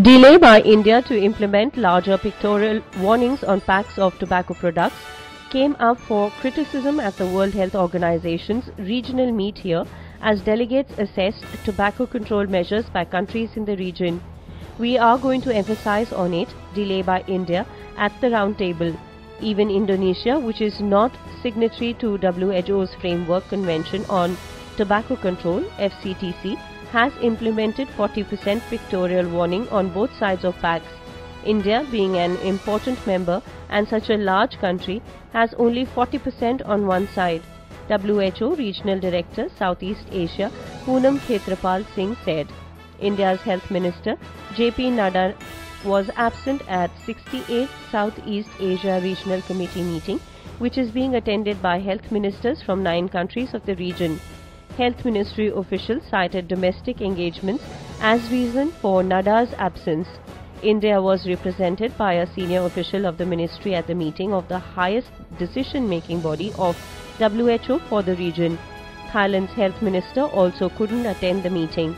Delay by India to implement larger pictorial warnings on packs of tobacco products came up for criticism at the World Health Organization's regional meet here as delegates assessed tobacco control measures by countries in the region. We are going to emphasize on it, delay by India, at the round table. Even Indonesia, which is not signatory to WHO's Framework Convention on Tobacco Control (FCTC), has implemented 40% pictorial warning on both sides of packs. India, being an important member and such a large country, has only 40% on one side. WHO Regional Director Southeast Asia Poonam Khetrapal Singh said. India's Health Minister JP Nadda was absent at 68th Southeast Asia Regional Committee meeting, which is being attended by health ministers from 9 countries of the region. Health Ministry officials cited domestic engagements as reason for Nadda's absence. India was represented by a senior official of the ministry at the meeting of the highest decision-making body of WHO for the region. Thailand's health minister also couldn't attend the meeting.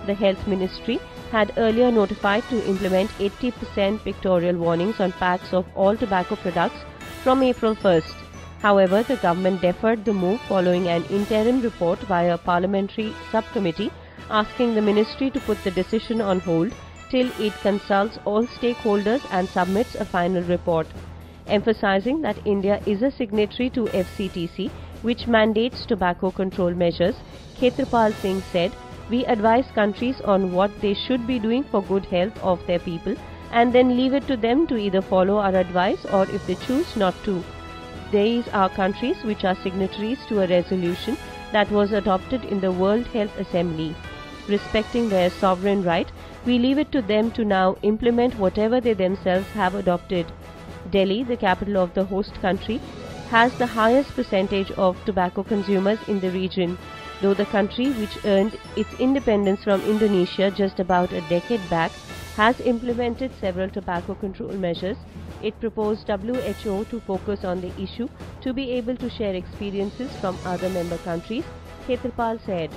The health ministry had earlier notified to implement 80% pictorial warnings on packs of all tobacco products from April 1st. However, the government deferred the move following an interim report by a parliamentary subcommittee asking the ministry to put the decision on hold till it consults all stakeholders and submits a final report. Emphasizing that India is a signatory to FCTC, which mandates tobacco control measures, Khetrapal Singh said, "We advise countries on what they should be doing for good health of their people and then leave it to them to either follow our advice or if they choose not to. These are countries which are signatories to a resolution that was adopted in the World Health Assembly. Respecting their sovereign right, we leave it to them to now implement whatever they themselves have adopted." Delhi, the capital of the host country, has the highest percentage of tobacco consumers in the region. Though the country, which earned its independence from Indonesia just about a decade back, has implemented several tobacco control measures, it proposed WHO to focus on the issue to be able to share experiences from other member countries, Khetrapal said.